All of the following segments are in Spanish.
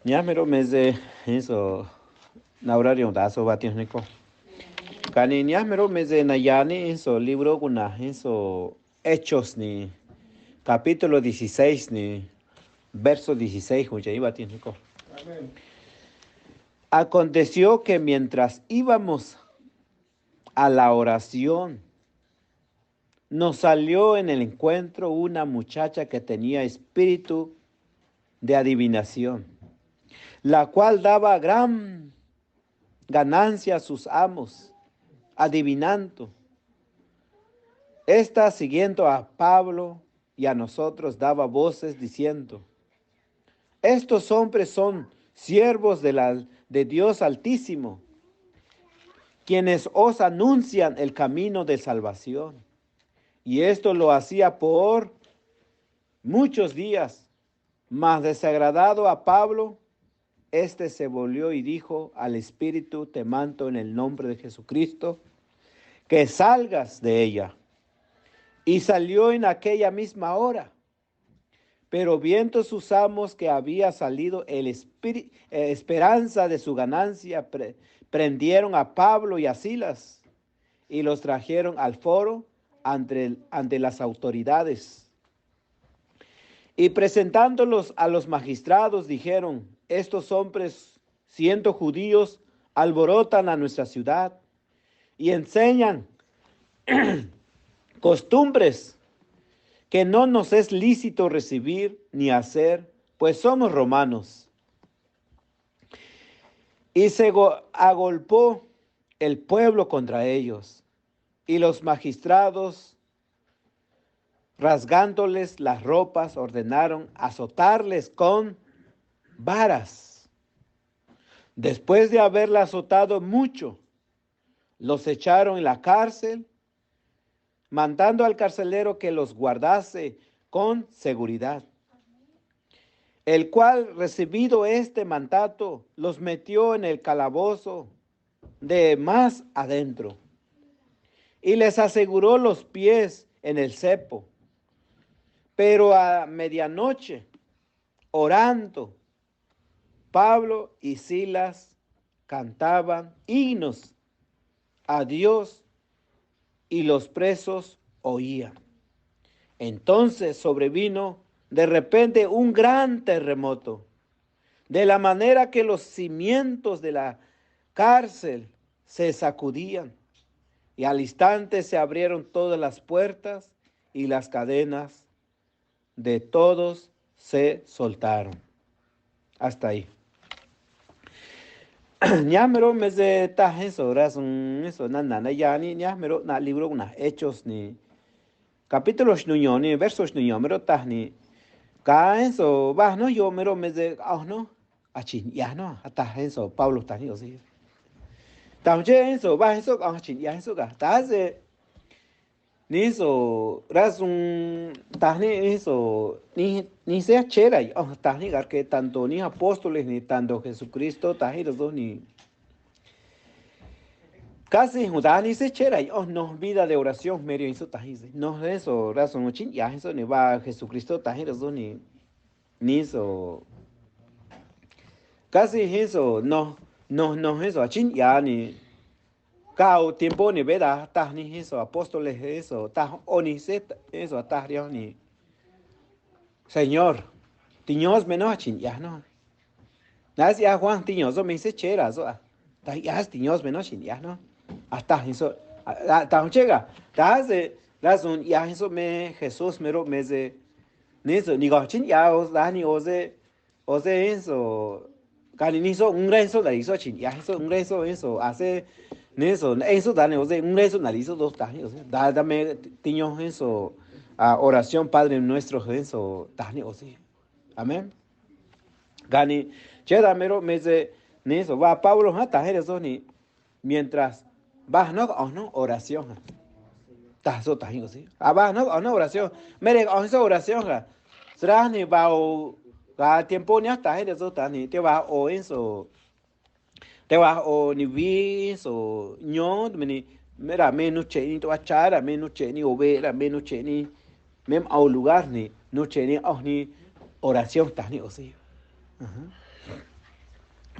Ñamero meze eso naurario dazo bationico. Cani ñamero meze nayani eso libro guna eso Hechos ni capítulo 16 ni verso 16 mucha iba tionico. Amén. Aconteció que mientras íbamos a la oración, nos salió en el encuentro una muchacha que tenía espíritu de adivinación, la cual daba gran ganancia a sus amos, adivinando. Esta, siguiendo a Pablo y a nosotros, daba voces diciendo: estos hombres son siervos de Dios Altísimo, quienes os anuncian el camino de salvación. Y esto lo hacía por muchos días. Mas desagradado a Pablo, este se volvió y dijo al espíritu: te mando en el nombre de Jesucristo, que salgas de ella. Y salió en aquella misma hora. Pero viendo sus amos que había salido esperanza de su ganancia, prendieron a Pablo y a Silas y los trajeron al foro ante las autoridades. Y presentándolos a los magistrados, dijeron: estos hombres, siendo judíos, alborotan a nuestra ciudad y enseñan costumbres que no nos es lícito recibir ni hacer, pues somos romanos. Y se agolpó el pueblo contra ellos, y los magistrados, rasgándoles las ropas, ordenaron azotarles con varas. Después de haberla azotado mucho, los echaron en la cárcel, mandando al carcelero que los guardase con seguridad, el cual, recibido este mandato, los metió en el calabozo de más adentro y les aseguró los pies en el cepo. Pero a medianoche, orando, Pablo y Silas cantaban himnos a Dios y los presos oían. Entonces sobrevino de repente un gran terremoto, de la manera que los cimientos de la cárcel se sacudían, y al instante se abrieron todas las puertas y las cadenas de todos se soltaron. Hasta ahí. Ñamero meze tajes horas eso nana yani ñamero na libro una hechos ni capítulos ni versos mero tahni ka eso va no yo mero meze no achin ya no hasta eso Pablo tahni osi tamje eso va eso achin ya eso ga taze ni eso ras un tahni eso ni sea chera tahni gar que tanto ni apóstoles ni tanto Jesucristo tahni los dos ni casi ni se chera no vida de oración medio eso tahni no eso razón chin ya eso ni va Jesucristo tahni los dos ni eso casi eso no eso achin ya ni cao tiempo ni veda tahni eso apóstoles eso tah oni se eso tahrio ni Señor tiños menos achin ya no nas ya Juan tiños me se chera eso ya tiños menos achin ya no hasta eso hasta llega hace razón ya eso me Jesús mero me de niso ni gachin ya os da ni ose eso cani niso un rezo la hizo chin ya eso un rezo eso hace niso eso da ni ose un rezo la hizo dos años dame tiños eso oración Padre nuestro eso da ni ose amén gani cheda mero me de niso va Pablo hasta eso ni mientras va no oración tazo tajo sí va no oración mere eso oración será ni va o tiempo ni hasta eso ni te va o eso te va o ni vi eso ño ni mera menos che ni to achara menos che ni overa menos che ni mem au lugar ni no che ni ni oración tajo sí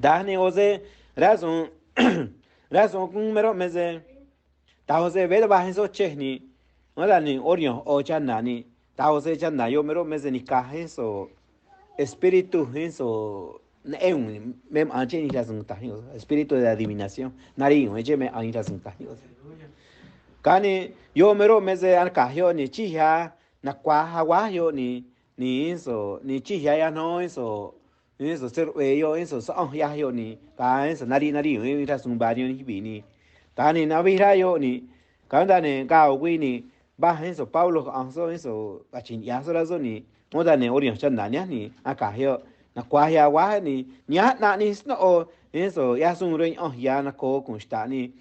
Dani ose razón razón con mero mese ta ose ve ba eso che ni no da ni orion o chana ni ta ose chana yo mero mese ni ka eso espíritu eso un mem anche ni razón ta espíritu de adivinación nari un eche me ani razón ta kani yo mero mese an ka yo ni chi ya na kwa hawa yo ni eso ni chi ya no eso ser yo eso so ya yo ni ka eso nari ni razón varios ni bini tani na vira yo ni kanda ne ka wi ni ba eso Pablo anso eso achin ya so razo ni moda ne orion chan na ni aka yo na kwa ya wa ni nya na ni no eso ya sun ren ya na ko kun sta ni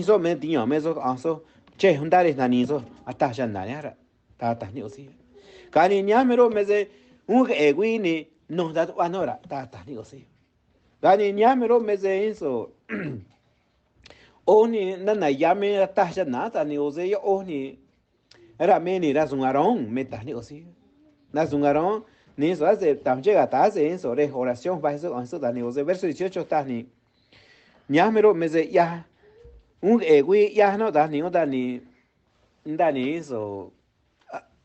so me ti me so anso che hundare na ni so ata chan na ya ta ni osi kani nya mero me se un e wi ni no da anora ta ni osi kani nya mero me se eso oni na yame ata chan na ta ni osi yo oni era me ni ra zungaron me ta ni osi na zungaron ni eso hace tam llega ta hace eso de oración va eso ta ni osi verso 18 ta ni nya mero me se ya un wi ya no da ni eso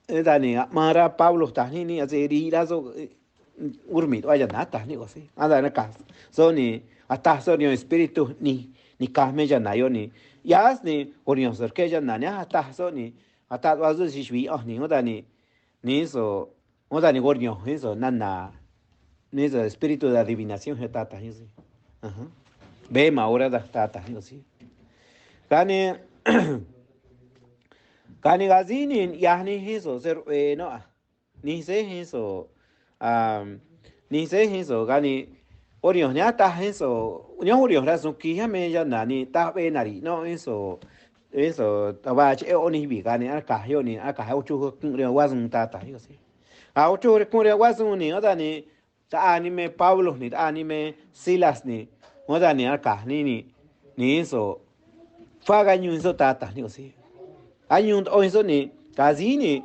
da ni mara Pablo ta ni hace ri so urmi vaya nata ni osi anda na ka so ni hasta so ni espíritu ni ka me ya na yo ni ya ni orion ser que ya na ya hasta so ni hasta va so si shui ni ni eso ni orion eso ni eso espíritu de adivinación je ta ni osi ajá ve ma ahora da ta ni osi kani kani gazini ya ni eso ser no ni se eso ni se eso kani orion ya ta eso ni orion ra su ki ya me ya ni ta be nari no eso taba che oni bi kani aka yo ni aka ha uchu kun re wa sun ta yo si a uchu kun re wa sun ni oda ni ta anime Pablo ni anime Silas ni oda ni aka ni eso faga nyu eso ta yo si ayun o eso ni kazi ni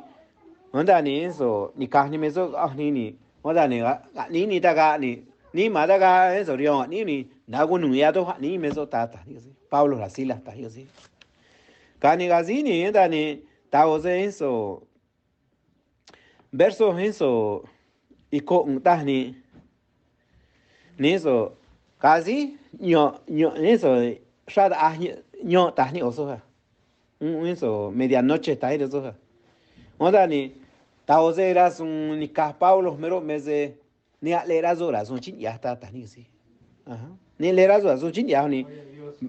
onda ni eso ni ka ni me so ni onda ni ta ga ni ma ta ga eso rio ni na gu nu ya to ni me so ta yo si Pablo la Silas ta yo si kani kazi ni onda ni ta o eso verso eso y ko un ta ni eso kazi ño eso shad a ño ta ni oso eso medianoche ta eso onda ni ta o eras un ni ka Pablo mero mese ni leras horas un chin ya ta ni sí ajá ni leras horas un chin ya ni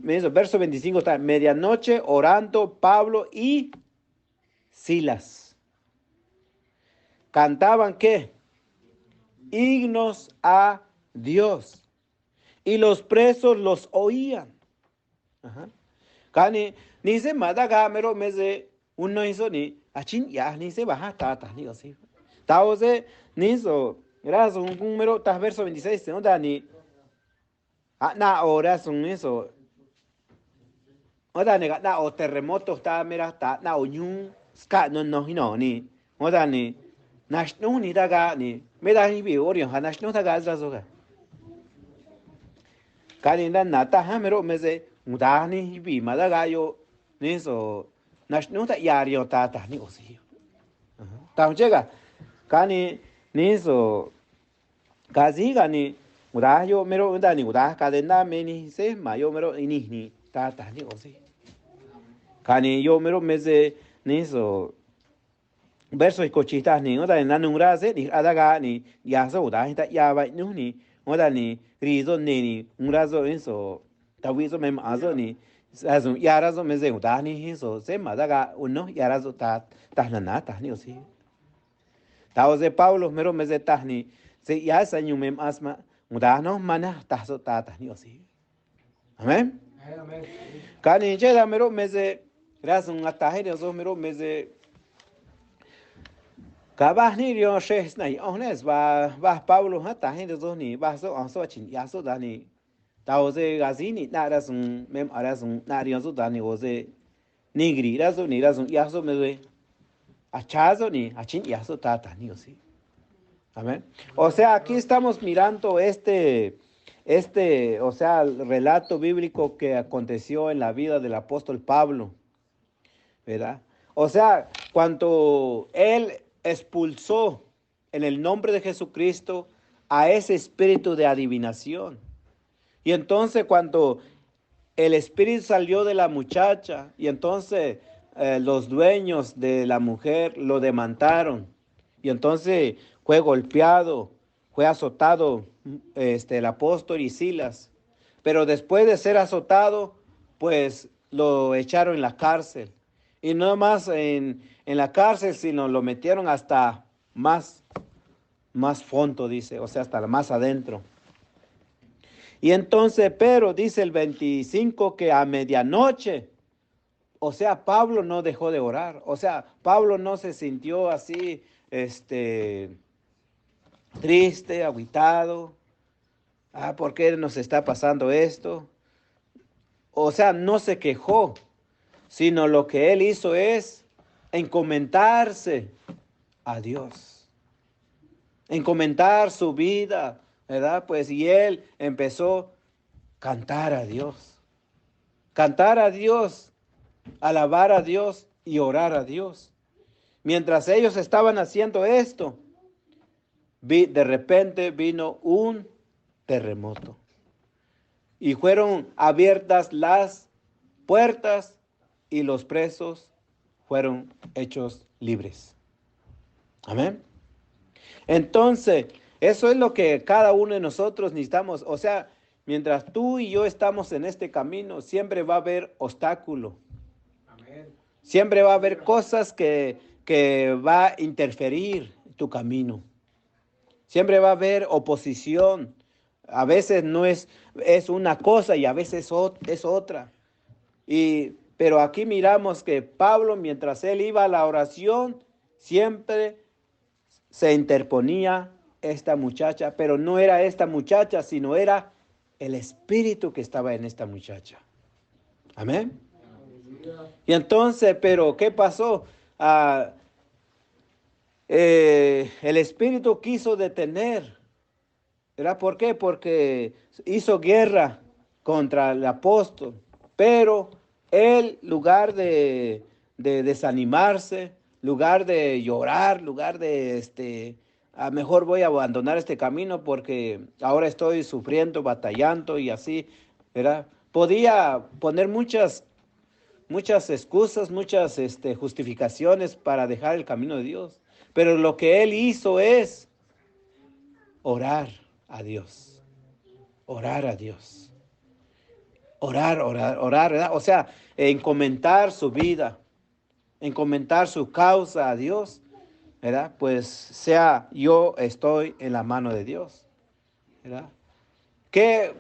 eso verso 25 está medianoche orando Pablo y Silas cantaban qué himnos a Dios y los presos los oían. Ajá. Kani ni se madaga mero mese uno hizo ni achin ya ni se baja ta ni así. Ta o se ni so era un número ta verso 26 no da ni na hora son eso. Oda nega na o terremoto ta mera ta na o ñu ska no ni. Oda ni nashnu ni daga ni me da ni bi orion ha nashnu daga za zo ga. Kani na ta ha mero mese mudani bi madaga yo ni so nashnu ta yario ta ni osi ta llega kani ni so kazi gani muda yo mero unda ni muda cadena meni se mayo mero ni ta ni osi kani yo mero mese ni so verso y cochita ni oda na nungra se ni adaga ni ya so da ta ya ba ni oda ni rizo ni urazo eso tawizo mem azo ni azo yarazo meze udani eso se madaga uno yarazo ta na ta ni osi ta oze Pablo mero meze tahni se ya sanyu mem asma udano mana ta so ta ni osi amen kani cheda mero meze razun atahe zo mero meze kabahni rio shes nai ones ba Pablo hata hen zo ni ba so chin ya so dani ta oze gazini na razun mem arazun na rio zo dani oze nigri razun ni razun ya so meze achazo ni achin ya so ta ni osi amén o sea aquí estamos mirando o sea, el relato bíblico que aconteció en la vida del apóstol Pablo, ¿verdad? O sea, cuando él expulsó en el nombre de Jesucristo a ese espíritu de adivinación. Y entonces cuando el espíritu salió de la muchacha y entonces los dueños de la mujer lo demandaron. Y entonces fue golpeado, fue azotado el apóstol y Silas. Pero después de ser azotado, pues lo echaron en la cárcel. Y no más en la cárcel, sino lo metieron hasta más fondo, dice, o sea, hasta más adentro. Y entonces, pero dice el 25 que a medianoche, o sea, Pablo no dejó de orar. O sea, Pablo no se sintió así, triste, agüitado. ¿Por qué nos está pasando esto? O sea, no se quejó, sino lo que él hizo es encomendarse a Dios, encomendar su vida, ¿verdad? Pues y él empezó a cantar a Dios, alabar a Dios y orar a Dios. Mientras ellos estaban haciendo esto, de repente vino un terremoto y fueron abiertas las puertas y los presos fueron hechos libres. Amén. Entonces, eso es lo que cada uno de nosotros necesitamos. O sea, mientras tú y yo estamos en este camino, siempre va a haber obstáculo. Amén. Siempre va a haber cosas que va a interferir en tu camino. Siempre va a haber oposición. A veces no es una cosa y a veces es otra. Pero aquí miramos que Pablo, mientras él iba a la oración, siempre se interponía esta muchacha, pero no era esta muchacha, sino era el espíritu que estaba en esta muchacha. Amén. Y entonces, pero ¿qué pasó? El espíritu quiso detener. ¿Verdad? ¿Por qué? Porque hizo guerra contra el apóstol, pero él, lugar de desanimarse, lugar de llorar, lugar de, a mejor voy a abandonar este camino porque ahora estoy sufriendo, batallando y así, ¿verdad? Podía poner muchas excusas, muchas justificaciones para dejar el camino de Dios, pero lo que él hizo es orar a Dios, orar a Dios, orar, ¿verdad? O sea, encomendar su vida, encomendar su causa a Dios, ¿verdad? Pues sea yo estoy en la mano de Dios, ¿verdad?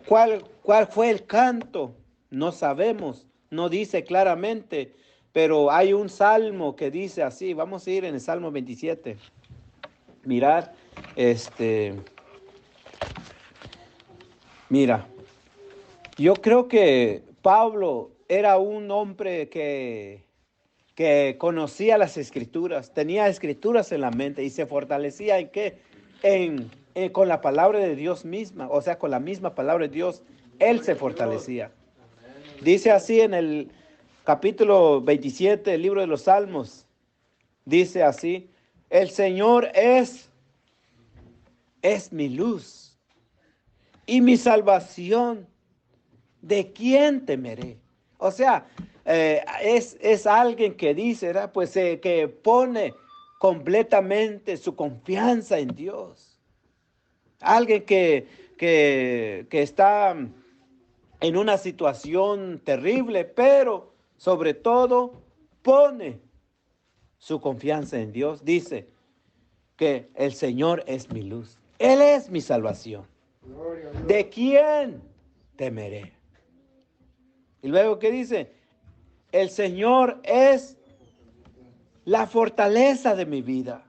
¿Cuál fue el canto? No sabemos, no dice claramente, pero hay un salmo que dice así. Vamos a ir en el Salmo 27. Mirad, mira, yo creo que Pablo era un hombre que conocía las escrituras, tenía escrituras en la mente y se fortalecía en qué, con la palabra de Dios misma, o sea, con la misma palabra de Dios, él se fortalecía. Dice así en el capítulo 27 del libro de los Salmos, dice así: el Señor es mi luz y mi salvación. ¿De quién temeré? O sea, es alguien que dice, ¿verdad? Pues que pone completamente su confianza en Dios. Alguien que está en una situación terrible, pero sobre todo pone su confianza en Dios. Dice que el Señor es mi luz. Él es mi salvación. ¿De quién temeré? Y luego, ¿qué dice? El Señor es la fortaleza de mi vida.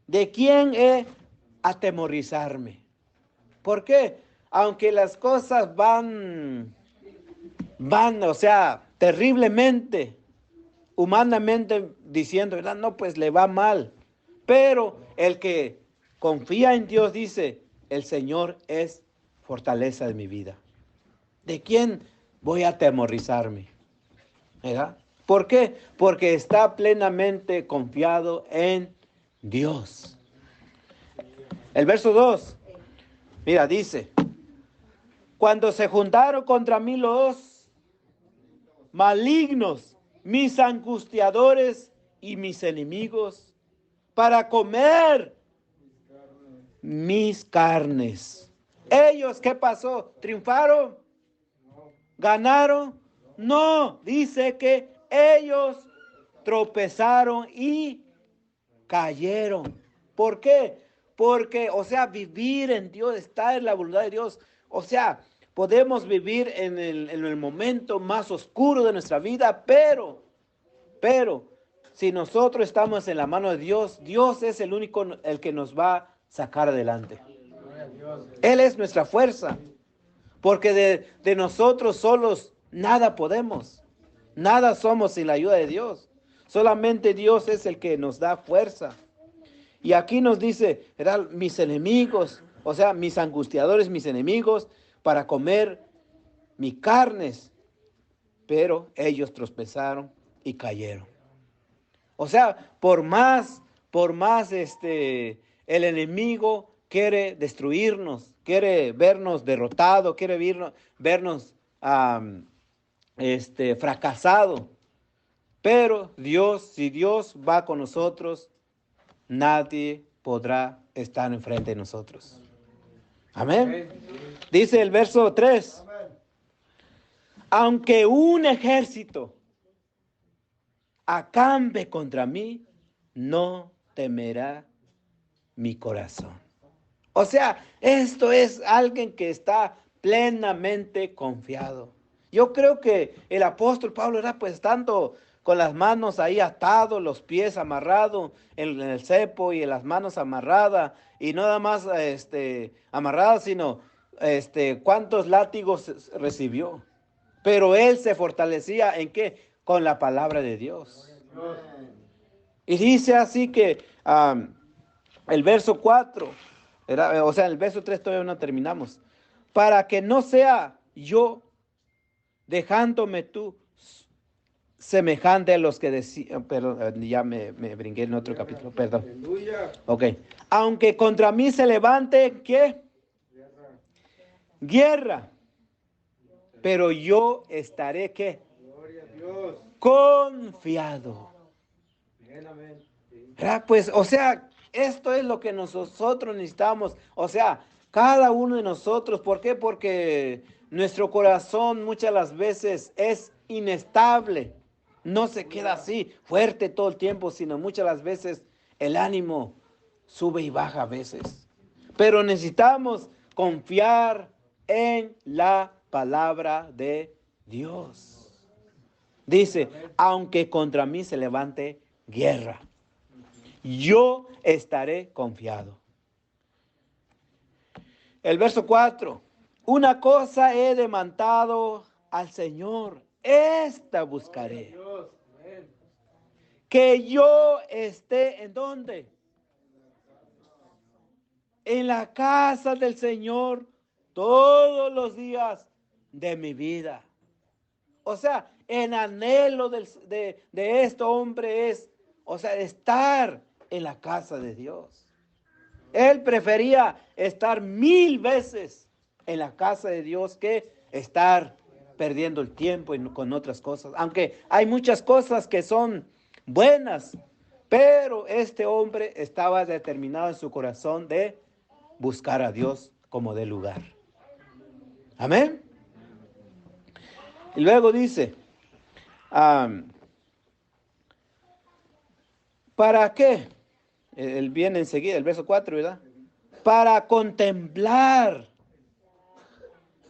¿De quién he atemorizarme? ¿Por qué? Aunque las cosas van, o sea, terriblemente, humanamente diciendo, ¿verdad? No, pues le va mal. Pero el que confía en Dios dice, el Señor es fortaleza de mi vida. ¿De quién voy a atemorizarme? ¿Verdad? ¿Por qué? Porque está plenamente confiado en Dios. El verso 2, mira, dice, cuando se juntaron contra mí los malignos, mis angustiadores y mis enemigos, para comer mis carnes. ¿Ellos qué pasó? ¿Triunfaron? ¿Ganaron? No, dice que ellos tropezaron y cayeron. ¿Por qué? Porque, o sea, vivir en Dios, estar en la voluntad de Dios, o sea, podemos vivir en el momento más oscuro de nuestra vida, pero, si nosotros estamos en la mano de Dios, Dios es el único, el que nos va a sacar adelante. Él es nuestra fuerza, porque de nosotros solos nada podemos, nada somos sin la ayuda de Dios. Solamente Dios es el que nos da fuerza. Y aquí nos dice, eran mis enemigos, o sea, mis angustiadores, mis enemigos, para comer mis carnes. Pero ellos tropezaron y cayeron. O sea, por más el enemigo quiere destruirnos, quiere vernos derrotados, quiere vernos fracasados. Pero Dios, si Dios va con nosotros, nadie podrá estar enfrente de nosotros. Amén. Dice el verso 3. Aunque un ejército acampe contra mí, no temerá mi corazón. O sea, esto es alguien que está plenamente confiado. Yo creo que el apóstol Pablo era pues tanto con las manos ahí atados, los pies amarrados en el cepo y en las manos amarradas, y no nada más amarradas, sino cuántos látigos recibió. Pero él se fortalecía ¿en qué? Con la palabra de Dios. Y dice así que el verso 4, o sea, el verso 3 todavía no terminamos. Para que no sea yo dejándome tú semejante a los que decían, pero ya me brinqué en otro capítulo, perdón. Ok. Aunque contra mí se levante, ¿qué? Guerra. Pero yo estaré, ¿qué? Confiado. ¿Verdad? Pues, o sea, esto es lo que nosotros necesitamos. O sea, cada uno de nosotros. ¿Por qué? Porque nuestro corazón muchas las veces es inestable. No se queda así, fuerte todo el tiempo, sino muchas las veces el ánimo sube y baja a veces. Pero necesitamos confiar en la palabra de Dios. Dice, aunque contra mí se levante guerra, yo estaré confiado. El verso 4. Una cosa he demandado al Señor, esta buscaré. Que yo esté, ¿en dónde? En la casa del Señor todos los días de mi vida. O sea, el anhelo de este hombre es, o sea, estar en la casa de Dios. Él prefería estar 1000 veces en la casa de Dios que estar perdiendo el tiempo con otras cosas. Aunque hay muchas cosas que son buenas, pero este hombre estaba determinado en su corazón de buscar a Dios como de lugar. Amén. Y luego dice, ¿para qué? Él viene enseguida, el verso 4, ¿verdad? Para contemplar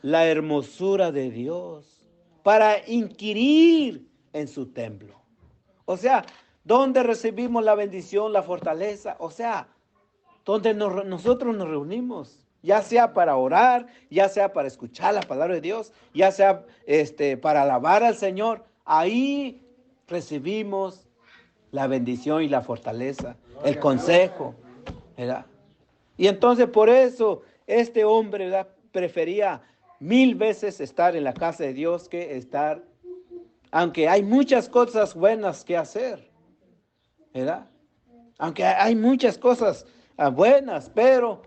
la hermosura de Dios, para inquirir en su templo. O sea, ¿dónde recibimos la bendición, la fortaleza? O sea, donde nosotros nos reunimos, ya sea para orar, ya sea para escuchar la palabra de Dios, ya sea para alabar al Señor, ahí recibimos la bendición y la fortaleza, el consejo, ¿verdad? Y entonces por eso este hombre, ¿verdad? prefería 1000 veces estar en la casa de Dios que estar, aunque hay muchas cosas buenas que hacer, ¿verdad? Aunque hay muchas cosas buenas, pero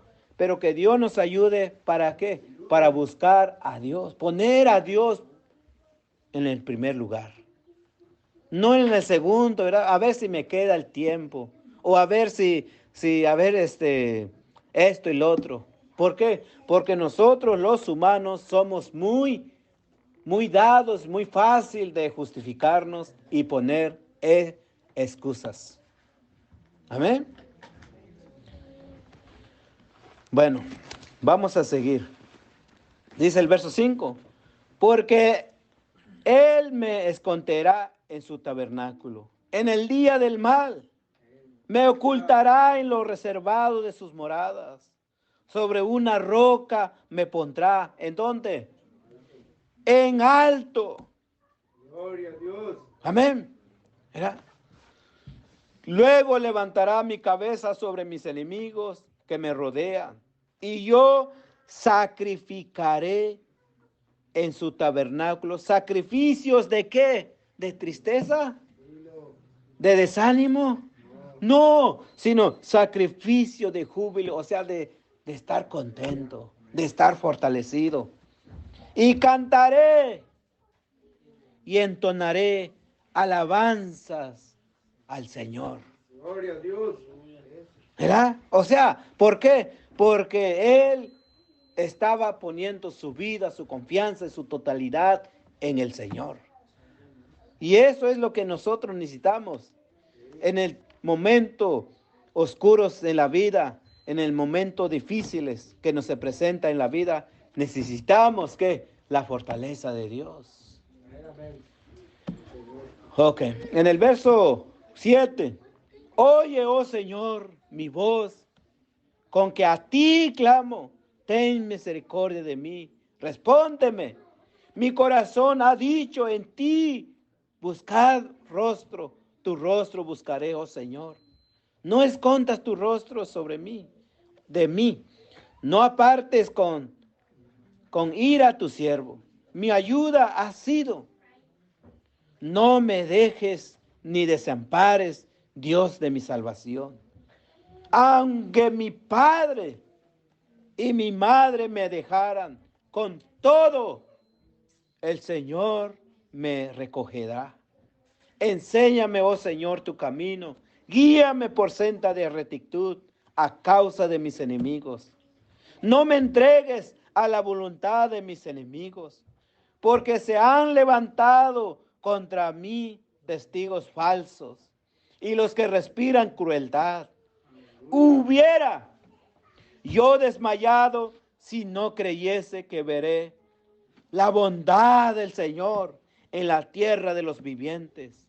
que Dios nos ayude, ¿para qué? Para buscar a Dios, poner a Dios en el primer lugar. No en el segundo, ¿verdad? A ver si me queda el tiempo. O a ver a ver esto y lo otro. ¿Por qué? Porque nosotros los humanos somos muy dados, muy fácil de justificarnos y poner excusas. Amén. Bueno, vamos a seguir. Dice el verso 5. Porque Él me esconderá en su tabernáculo. En el día del mal, me ocultará en lo reservado de sus moradas. Sobre una roca me pondrá. ¿En dónde? En alto. Gloria a Dios. Amén. ¿Verdad? Luego levantará mi cabeza sobre mis enemigos que me rodean. Y yo sacrificaré en su tabernáculo. ¿Sacrificios de qué? ¿De tristeza? ¿De desánimo? No, sino sacrificio de júbilo, o sea, de estar contento, de estar fortalecido. Y cantaré y entonaré alabanzas al Señor. Gloria a Dios. ¿Verdad? O sea, ¿por qué? Porque Él estaba poniendo su vida, su confianza, su totalidad en el Señor. Y eso es lo que nosotros necesitamos. En el momento oscuros de la vida, en el momento difíciles que nos se presenta en la vida, necesitamos que la fortaleza de Dios. Ok, en el verso 7, oye, oh Señor, mi voz, con que a ti clamo, ten misericordia de mí, respóndeme. Mi corazón ha dicho en ti, buscad rostro, tu rostro buscaré, oh Señor. No escondas tu rostro sobre mí, de mí. No apartes con ira a tu siervo. Mi ayuda ha sido. No me dejes ni desampares, Dios de mi salvación. Aunque mi padre y mi madre me dejaran, con todo, el Señor me recogerá. Enséñame, oh Señor, tu camino. Guíame por senda de rectitud a causa de mis enemigos. No me entregues a la voluntad de mis enemigos, porque se han levantado contra mí testigos falsos y los que respiran crueldad. Hubiera yo desmayado si no creyese que veré la bondad del Señor en la tierra de los vivientes.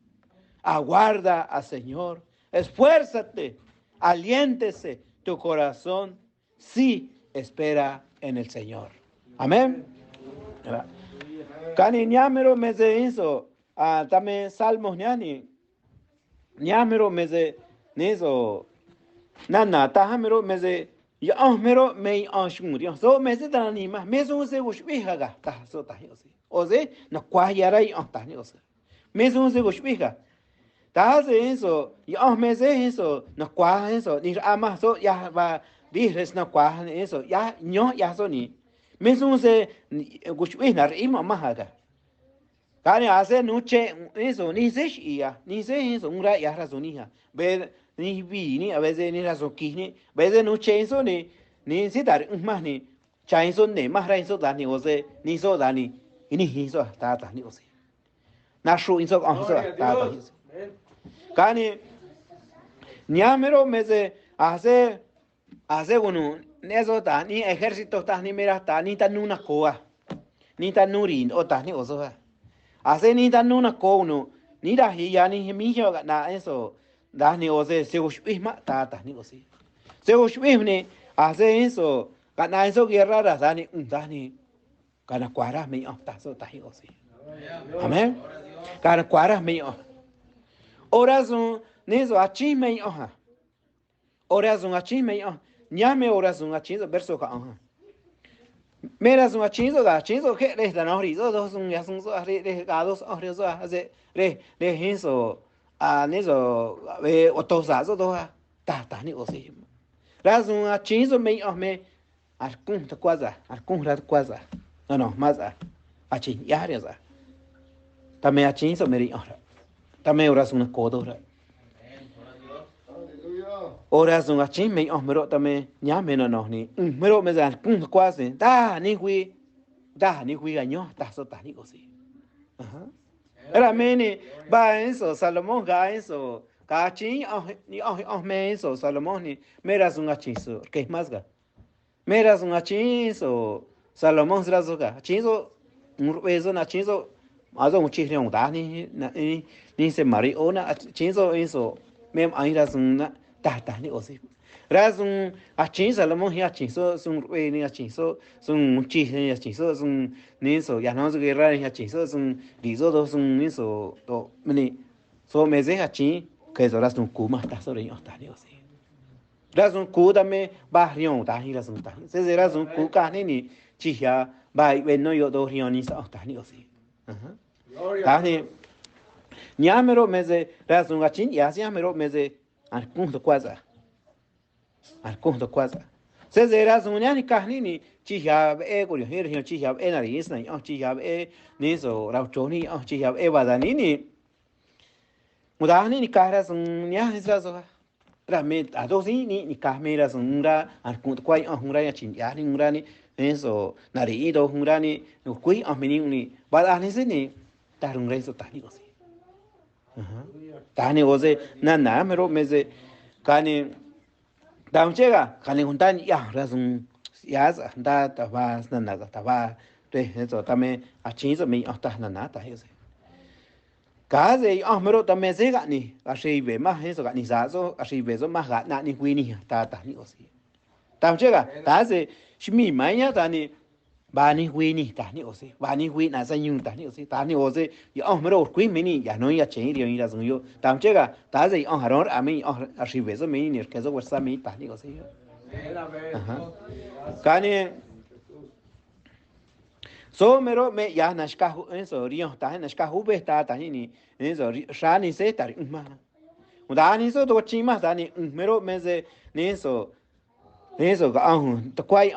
Aguarda al Señor, esfuérzate, aliéntese tu corazón, sí espera en el Señor. Amén. Kani ñamero meze hizo, también salmos ñani, ñamero meze nizo, nana tajamero meze, ya mero me ashmur, so meze tanima, mezo se ushbihaga, ta so tahiosi, oze no kwayara y tahiosi, mezo se ushbiha. Taze eso, ya meze eso, no kwa eso, ni ama so ya va dires no kwa eso, ya ño ya so ni. Mezo se ushbihnar ima mahaga. Kani hace noche eso, ni se shia, ni se eso, un ra ya razonija. Ve ni vi ni a veces ni razokini, veces noche eso ni si dar más ni cha eso ne más ra eso da ni ose, ni so da ni eso ta ta ni ose. Na shu eso so ta ta. Kani ñamero meze hace uno eso ta ni ejército ta ni mira ta ni ta nuna coa. Ni ta nurin o ta ni oso. Hace ni tan una cono, ni da ya ni mi yo na eso, da ni o se ushma ta ni o si. Se ushmi hace eso, gana eso guerra da ni gana cuaras mi ta so ta o si. Amén. Gana cuaras mi oración ni so achi mi oración achi mi ñame oración achi verso ka Mira un chinzo da chinzo que les dan ahorita dos un ya son de gados ahorita hace de eso a neso otosazo dos ta ni osi. Ras un chinzo me al kun ta kwaza al kun rat kwaza. No más a chin ya reza. También a chinzo me ri ahora. También horas una codora. Aleluya. Horas un chin me mero también ya me no ni. Mero me dan kun kwaza. Ni hui gaño ta so ta ni osi. Ajá. Era meni ba eso Salomón ga eso. Cachin ni me eso Salomón ni meras un chinzo. ¿Qué es más ga? Meras un chinzo. Salomón srazoga. Chinzo un beso na chinzo. Mazo un chihre un da ni se mari ona chinzo eso. Mem ahí ras un ta ni osi. Ras un chinzo Salomón ya chinzo un ni chinzo un chihre ya chinzo un ni eso ya no se guerra ya chinzo un lizo dos un eso to meni so me se chin que eso ras un kuma ta sobre yo ta ni osi. Ras un ku también barrio ta ni ras un ta. Se ras un ku ka ni chihya ba no yo do rio ni sa ta ni osi. Ajá. Tani nyamero meze ras un chin ya nyamero meze al punto kwaza. Al punto kwaza. Se ras un yani kahni ni chihya ko yo her chihya na ri isna chihya ni so raucho ni chihya badani ni mudani ni kahras un nya isra realmente a dos ni kahmeras un ra al punto kwai un ra ya chin ya ni un ra ni eso narido un ra ni kui ni badani se ni tarun rezo tani gosi. Tani gosi na mero meze kani damchega kani juntan ya razun ya da tabas na taba te eso también a chinzo me hasta na ta eso. Kaze mero también se gani a shibe más eso gani zazo a shibe zo más gana ni wini ta ni gosi. Damchega kaze shimi maya tani bani wini tani osi bani wi na sa nyung tani osi tani osi yo mero kui mini ya no ya chen rio ira zung yo tam chega ta ze haron a mi arribe zo mini ni que zo versa mi tani osi kani so mero me ya na shka eso rio ta na shka hu be ta tani ni eso shani se tar ma udani so do chima tani mero me ze ni eso ga to kwai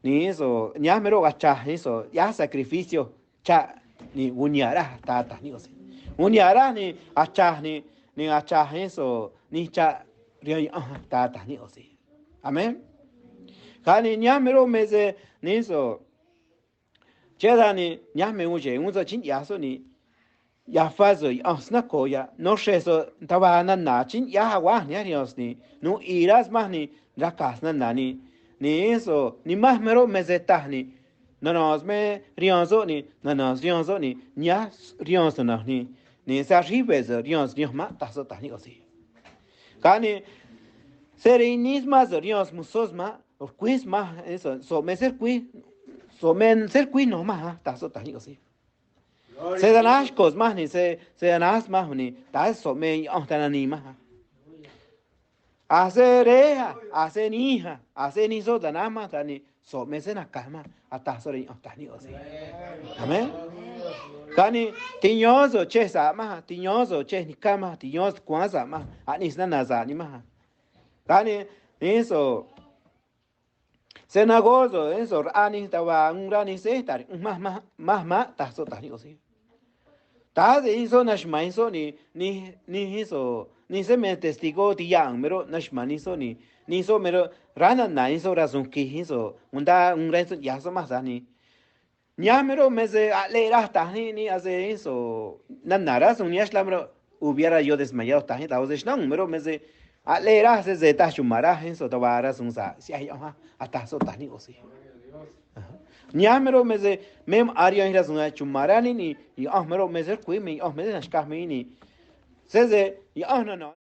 ni eso ya mero gacha eso ya sacrificio cha ni unyara ta ni osi unyara ni acha ni acha eso ni cha rio ta ni osi amen kani ya mero meze ni eso cheda ni ya me uje unzo chin ya so ni ya fazo sna ko ya no sheso taba na chin ya wa ni arios ni no iras más ni rakas na ni eso ni más mero meseta ni no nos me rionzo ni no nos rionzo ni ya rionzo no ni sa ribes rionzo ni ma ta so ta ni osi kani serinis más rionzo musos ma o quiz ma eso so me ser quiz so men ser quiz no ma ta so ta ni osi se dan ascos más ni se dan as más ni ta so me ta ni ma hacer hija, hacer hija, hacer hijo de nada más, tani, so me se na cama, hasta sobre tani osi. Amén. Kani tiñoso che sa más, tiñoso che ni cama, tiñoso cuanza más, anis na naza ni más. Kani eso se nagozo, eso anis taba un rani se tar, más, ta so tani osi. Ta de eso nashma eso ni eso ni se me testigo tiang mero nashma eso ni so mero rana na eso razón que eso un resto ya so más ni ya mero me se alera ta ni hace eso nara son ya mero hubiera yo desmayado ta ta os no mero me se alera se de ta shumara eso tawara son sa si ay hasta so ta ni osi nyamero meze mem aria ira zunga chumarani ni mero meze kui me meze nashka me ni seze no